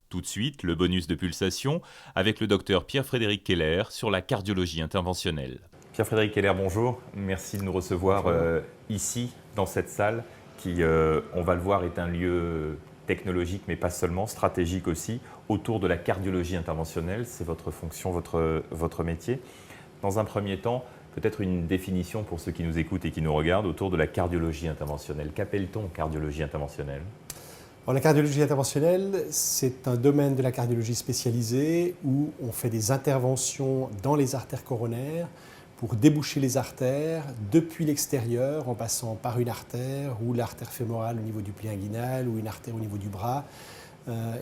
Tout de suite, le bonus de pulsation avec le docteur Pierre-Frédéric Keller sur la cardiologie interventionnelle. Pierre-Frédéric Keller, bonjour. Merci de nous recevoir ici, dans cette salle, qui, on va le voir, est un lieu technologique, mais pas seulement, stratégique aussi, autour de la cardiologie interventionnelle. C'est votre fonction, votre métier. Dans un premier temps, peut-être une définition pour ceux qui nous écoutent et qui nous regardent autour de la cardiologie interventionnelle. Qu'appelle-t-on cardiologie interventionnelle ? Alors, la cardiologie interventionnelle, c'est un domaine de la cardiologie spécialisée où on fait des interventions dans les artères coronaires pour déboucher les artères depuis l'extérieur en passant par une artère ou l'artère fémorale au niveau du pli inguinal ou une artère au niveau du bras.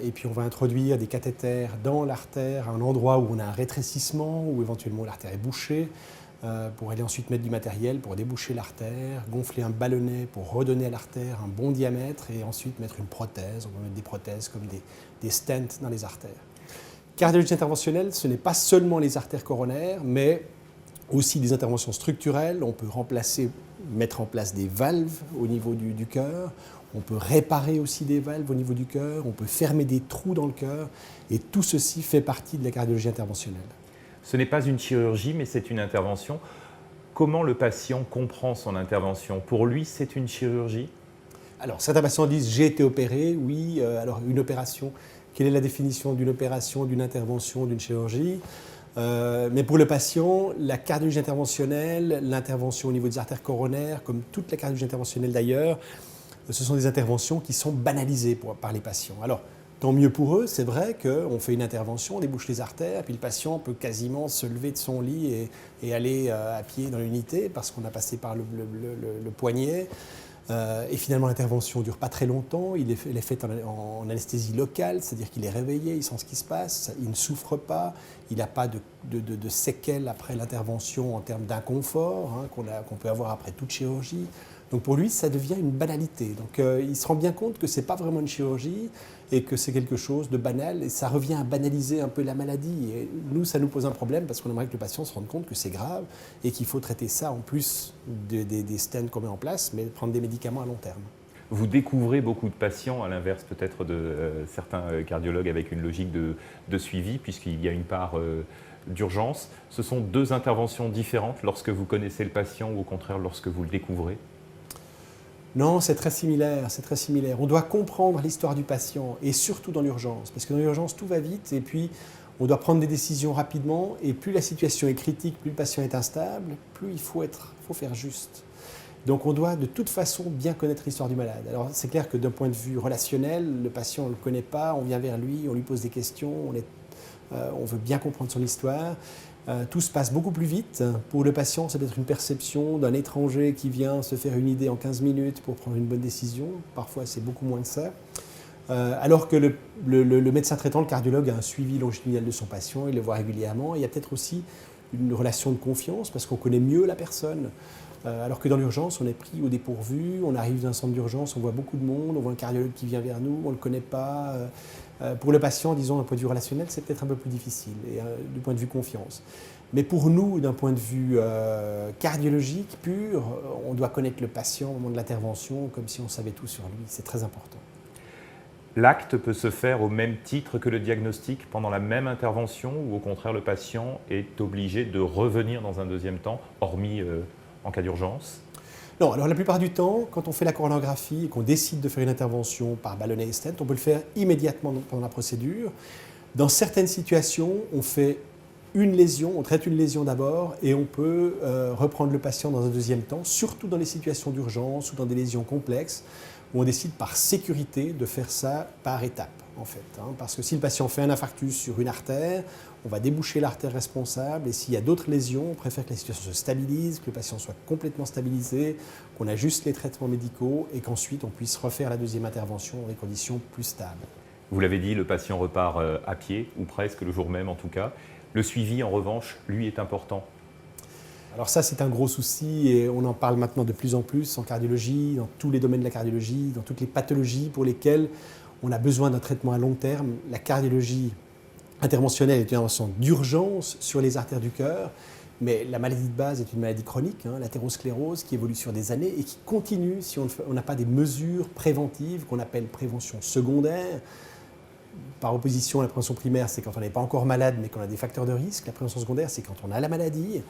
Et puis on va introduire des cathéters dans l'artère, à un endroit où on a un rétrécissement, où éventuellement l'artère est bouchée, pour aller ensuite mettre du matériel pour déboucher l'artère, gonfler un ballonnet pour redonner à l'artère un bon diamètre et ensuite mettre une prothèse. On peut mettre des prothèses comme des stents dans les artères. Cardiologie interventionnelle, ce n'est pas seulement les artères coronaires, mais aussi des interventions structurelles. On peut mettre en place des valves au niveau du cœur. On peut réparer aussi des valves au niveau du cœur. On peut fermer des trous dans le cœur. Et tout ceci fait partie de la cardiologie interventionnelle. Ce n'est pas une chirurgie, mais c'est une intervention. Comment le patient comprend son intervention ? Pour lui, c'est une chirurgie ? Alors, certains patients disent « j'ai été opéré ». Oui, alors une opération, quelle est la définition d'une opération, d'une intervention, d'une chirurgie ? Mais pour le patient, la cardiologie interventionnelle, l'intervention au niveau des artères coronaires, comme toute la cardiologie interventionnelle d'ailleurs, ce sont des interventions qui sont banalisées par les patients. Alors, tant mieux pour eux, c'est vrai qu'on fait une intervention, on débouche les artères, puis le patient peut quasiment se lever de son lit et aller à pied dans l'unité parce qu'on a passé par le poignet. Et finalement, l'intervention ne dure pas très longtemps, elle est faite en anesthésie locale, c'est-à-dire qu'il est réveillé, il sent ce qui se passe, il ne souffre pas, il n'a pas de séquelles après l'intervention en termes d'inconfort qu'on peut avoir après toute chirurgie. Donc pour lui, ça devient une banalité. Donc il se rend bien compte que ce n'est pas vraiment une chirurgie et que c'est quelque chose de banal et ça revient à banaliser un peu la maladie. Et nous, ça nous pose un problème parce qu'on aimerait que le patient se rende compte que c'est grave et qu'il faut traiter ça en plus des stents qu'on met en place, mais prendre des médicaments à long terme. Vous découvrez beaucoup de patients, à l'inverse peut-être de certains cardiologues avec une logique de suivi, puisqu'il y a une part d'urgence. Ce sont deux interventions différentes lorsque vous connaissez le patient ou au contraire lorsque vous le découvrez ? Non, c'est très similaire, c'est très similaire. On doit comprendre l'histoire du patient et surtout dans l'urgence, parce que dans l'urgence, tout va vite et puis on doit prendre des décisions rapidement et plus la situation est critique, plus le patient est instable, plus il faut faire juste. Donc on doit de toute façon bien connaître l'histoire du malade. Alors c'est clair que d'un point de vue relationnel, le patient on ne le connaît pas, on vient vers lui, on lui pose des questions, on veut bien comprendre son histoire. Tout se passe beaucoup plus vite. Pour le patient, ça peut être une perception d'un étranger qui vient se faire une idée en 15 minutes pour prendre une bonne décision. Parfois, c'est beaucoup moins que ça. Alors que le médecin traitant, le cardiologue, a un suivi longitudinal de son patient, il le voit régulièrement. Il y a peut-être aussi une relation de confiance parce qu'on connaît mieux la personne. Alors que dans l'urgence, on est pris au dépourvu, on arrive dans un centre d'urgence, on voit beaucoup de monde, on voit un cardiologue qui vient vers nous, on ne le connaît pas. Pour le patient, disons, d'un point de vue relationnel, c'est peut-être un peu plus difficile, et du point de vue confiance. Mais pour nous, d'un point de vue cardiologique pur, on doit connaître le patient au moment de l'intervention comme si on savait tout sur lui. C'est très important. L'acte peut se faire au même titre que le diagnostic pendant la même intervention ou au contraire le patient est obligé de revenir dans un deuxième temps, hormis en cas d'urgence ? Non, alors la plupart du temps, quand on fait la coronographie et qu'on décide de faire une intervention par ballonnet et stent, on peut le faire immédiatement pendant la procédure. Dans certaines situations, on fait une lésion, on traite une lésion d'abord et on peut reprendre le patient dans un deuxième temps, surtout dans les situations d'urgence ou dans des lésions complexes, où on décide par sécurité de faire ça par étapes, en fait. Parce que si le patient fait un infarctus sur une artère, on va déboucher l'artère responsable et s'il y a d'autres lésions, on préfère que la situation se stabilise, que le patient soit complètement stabilisé, qu'on ajuste les traitements médicaux et qu'ensuite on puisse refaire la deuxième intervention dans des conditions plus stables. Vous l'avez dit, le patient repart à pied, ou presque le jour même en tout cas. Le suivi, en revanche, lui, est important. Alors ça, c'est un gros souci et on en parle maintenant de plus en plus en cardiologie, dans tous les domaines de la cardiologie, dans toutes les pathologies pour lesquelles on a besoin d'un traitement à long terme. La cardiologie interventionnelle est une intervention d'urgence sur les artères du cœur, mais la maladie de base est une maladie chronique, l'athérosclérose, qui évolue sur des années et qui continue si on n'a pas des mesures préventives qu'on appelle prévention secondaire. par opposition, la prévention primaire, c'est quand on n'est pas encore malade, mais qu'on a des facteurs de risque. La prévention secondaire, c'est quand on a la maladie.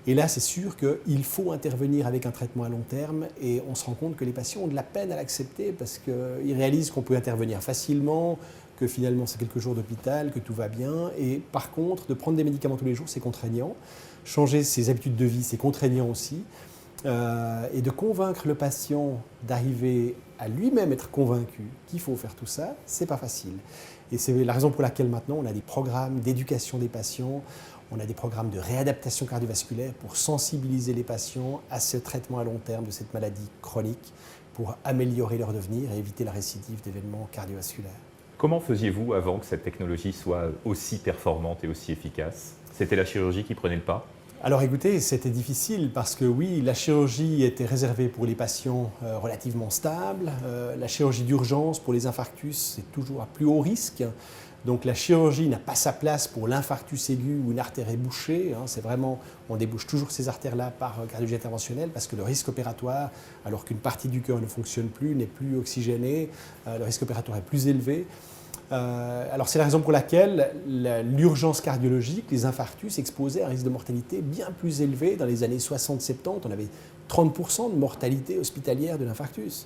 Et là, c'est sûr qu'il faut intervenir avec un traitement à long terme. Et on se rend compte que les patients ont de la peine à l'accepter parce qu'ils réalisent qu'on peut intervenir facilement, que finalement c'est quelques jours d'hôpital, que tout va bien. Et par contre, de prendre des médicaments tous les jours, c'est contraignant. Changer ses habitudes de vie, c'est contraignant aussi. Et de convaincre le patient d'arriver à lui-même être convaincu qu'il faut faire tout ça, c'est pas facile. Et c'est la raison pour laquelle maintenant on a des programmes d'éducation des patients, on a des programmes de réadaptation cardiovasculaire pour sensibiliser les patients à ce traitement à long terme de cette maladie chronique pour améliorer leur devenir et éviter la récidive d'événements cardiovasculaires. Comment faisiez-vous avant que cette technologie soit aussi performante et aussi efficace? C'était la chirurgie qui prenait le pas? Alors écoutez, c'était difficile parce que oui, la chirurgie était réservée pour les patients relativement stables. La chirurgie d'urgence pour les infarctus, c'est toujours à plus haut risque. Donc la chirurgie n'a pas sa place pour l'infarctus aigu où une artère est bouchée. C'est vraiment, on débouche toujours ces artères-là par cardiologie interventionnelle parce que le risque opératoire, alors qu'une partie du cœur ne fonctionne plus, n'est plus oxygénée, le risque opératoire est plus élevé. Alors c'est la raison pour laquelle l'urgence cardiologique, les infarctus exposaient à un risque de mortalité bien plus élevé. Dans les années 60-70, on avait 30% de mortalité hospitalière de l'infarctus.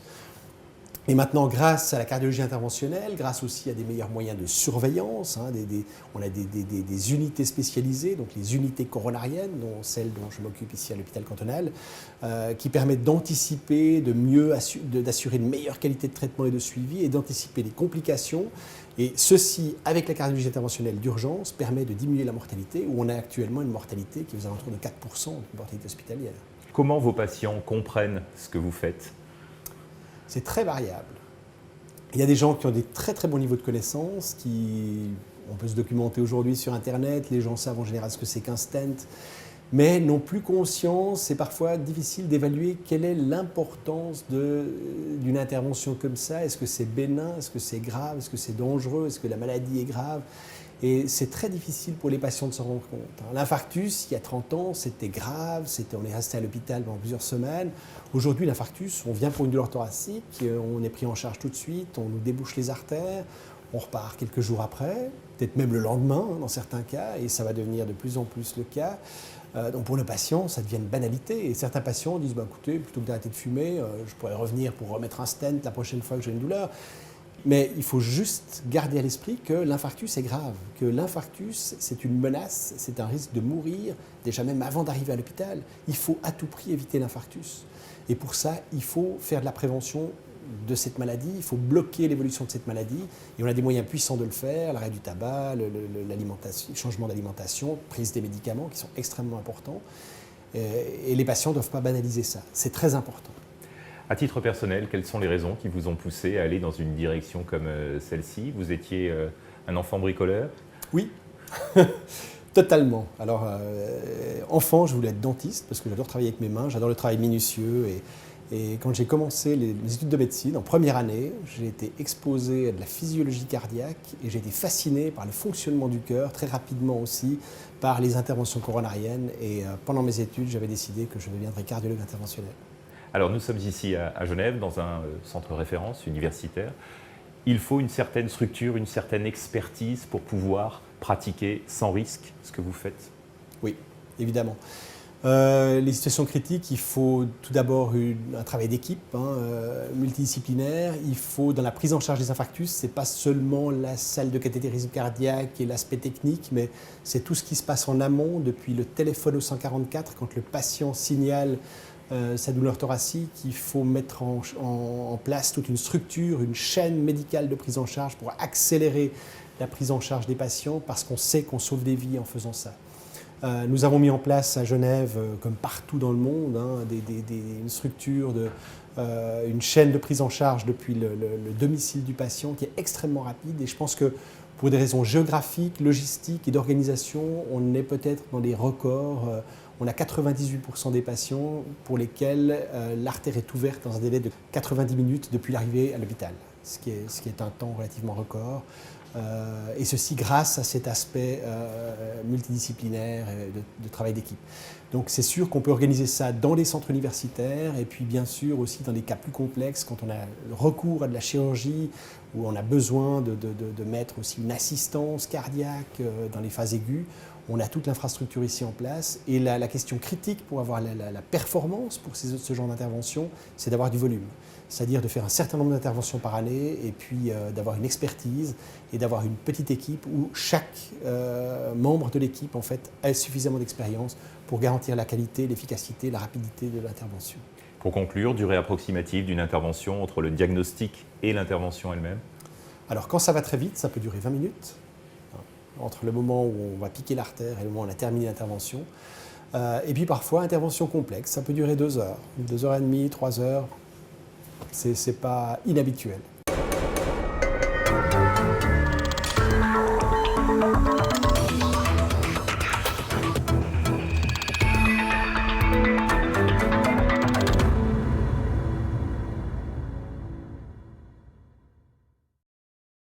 Et maintenant, grâce à la cardiologie interventionnelle, grâce aussi à des meilleurs moyens de surveillance, on a des unités spécialisées, donc les unités coronariennes, dont celle dont je m'occupe ici à l'hôpital cantonal, qui permettent d'anticiper, d'assurer une meilleure qualité de traitement et de suivi et d'anticiper les complications. Et ceci, avec la cardiologie interventionnelle d'urgence, permet de diminuer la mortalité, où on a actuellement une mortalité qui est aux alentours de 4% de mortalité hospitalière. Comment vos patients comprennent ce que vous faites? C'est très variable. Il y a des gens qui ont des très très bons niveaux de connaissances, on peut se documenter aujourd'hui sur Internet, les gens savent en général ce que c'est qu'un stent, mais n'ont plus conscience, c'est parfois difficile d'évaluer quelle est l'importance d'une intervention comme ça. Est-ce que c'est bénin, est-ce que c'est grave, est-ce que c'est dangereux, est-ce que la maladie est grave? Et c'est très difficile pour les patients de s'en rendre compte. L'infarctus, il y a 30 ans, c'était grave, on est resté à l'hôpital pendant plusieurs semaines. Aujourd'hui, l'infarctus, on vient pour une douleur thoracique, on est pris en charge tout de suite, on nous débouche les artères, on repart quelques jours après, peut-être même le lendemain dans certains cas, et ça va devenir de plus en plus le cas. Donc pour le patient, ça devient une banalité. Et certains patients disent, écoutez, plutôt que d'arrêter de fumer, je pourrais revenir pour remettre un stent la prochaine fois que j'ai une douleur. Mais il faut juste garder à l'esprit que l'infarctus est grave, que l'infarctus, c'est une menace, c'est un risque de mourir, déjà même avant d'arriver à l'hôpital. Il faut à tout prix éviter l'infarctus. Et pour ça, il faut faire de la prévention de cette maladie, il faut bloquer l'évolution de cette maladie. Et on a des moyens puissants de le faire, l'arrêt du tabac, l'alimentation, le changement d'alimentation, prise des médicaments qui sont extrêmement importants. Et les patients ne doivent pas banaliser ça, c'est très important. À titre personnel, quelles sont les raisons qui vous ont poussé à aller dans une direction comme celle-ci? Vous étiez un enfant bricoleur? Oui, totalement. Alors, enfant, je voulais être dentiste parce que j'adore travailler avec mes mains, j'adore le travail minutieux. Et quand j'ai commencé les études de médecine, en première année, j'ai été exposé à de la physiologie cardiaque et j'ai été fasciné par le fonctionnement du cœur, très rapidement aussi par les interventions coronariennes. Et pendant mes études, j'avais décidé que je deviendrais cardiologue interventionnel. Alors nous sommes ici à Genève, dans un centre référence universitaire. Il faut une certaine structure, une certaine expertise pour pouvoir pratiquer sans risque ce que vous faites? Oui, évidemment. Les situations critiques, il faut tout d'abord un travail d'équipe multidisciplinaire. Il faut, dans la prise en charge des infarctus, ce n'est pas seulement la salle de cathétérisme cardiaque et l'aspect technique, mais c'est tout ce qui se passe en amont, depuis le téléphone au 144, quand le patient signale sa douleur thoracique. Il faut mettre en place toute une structure, une chaîne médicale de prise en charge pour accélérer la prise en charge des patients, parce qu'on sait qu'on sauve des vies en faisant ça. Nous avons mis en place à Genève, comme partout dans le monde, une structure, une chaîne de prise en charge depuis le domicile du patient qui est extrêmement rapide. Et je pense que pour des raisons géographiques, logistiques et d'organisation, on est peut-être dans les records. On a 98% des patients pour lesquels l'artère est ouverte dans un délai de 90 minutes depuis l'arrivée à l'hôpital, ce qui est un temps relativement record. Et ceci grâce à cet aspect multidisciplinaire et de travail d'équipe. Donc c'est sûr qu'on peut organiser ça dans les centres universitaires et puis bien sûr aussi dans des cas plus complexes quand on a recours à de la chirurgie où on a besoin de mettre aussi une assistance cardiaque dans les phases aiguës. On a toute l'infrastructure ici en place et la question critique pour avoir la performance pour ce genre d'intervention, c'est d'avoir du volume. C'est-à-dire de faire un certain nombre d'interventions par année et puis d'avoir une expertise et d'avoir une petite équipe où chaque membre de l'équipe en fait, a suffisamment d'expérience pour garantir la qualité, l'efficacité, la rapidité de l'intervention. Pour conclure, durée approximative d'une intervention entre le diagnostic et l'intervention elle-même? Alors quand ça va très vite, ça peut durer 20 minutes, entre le moment où on va piquer l'artère et le moment où on a terminé l'intervention. Et puis parfois, intervention complexe, ça peut durer 2 heures, 2 heures et demie, 3 heures. C'est pas inhabituel.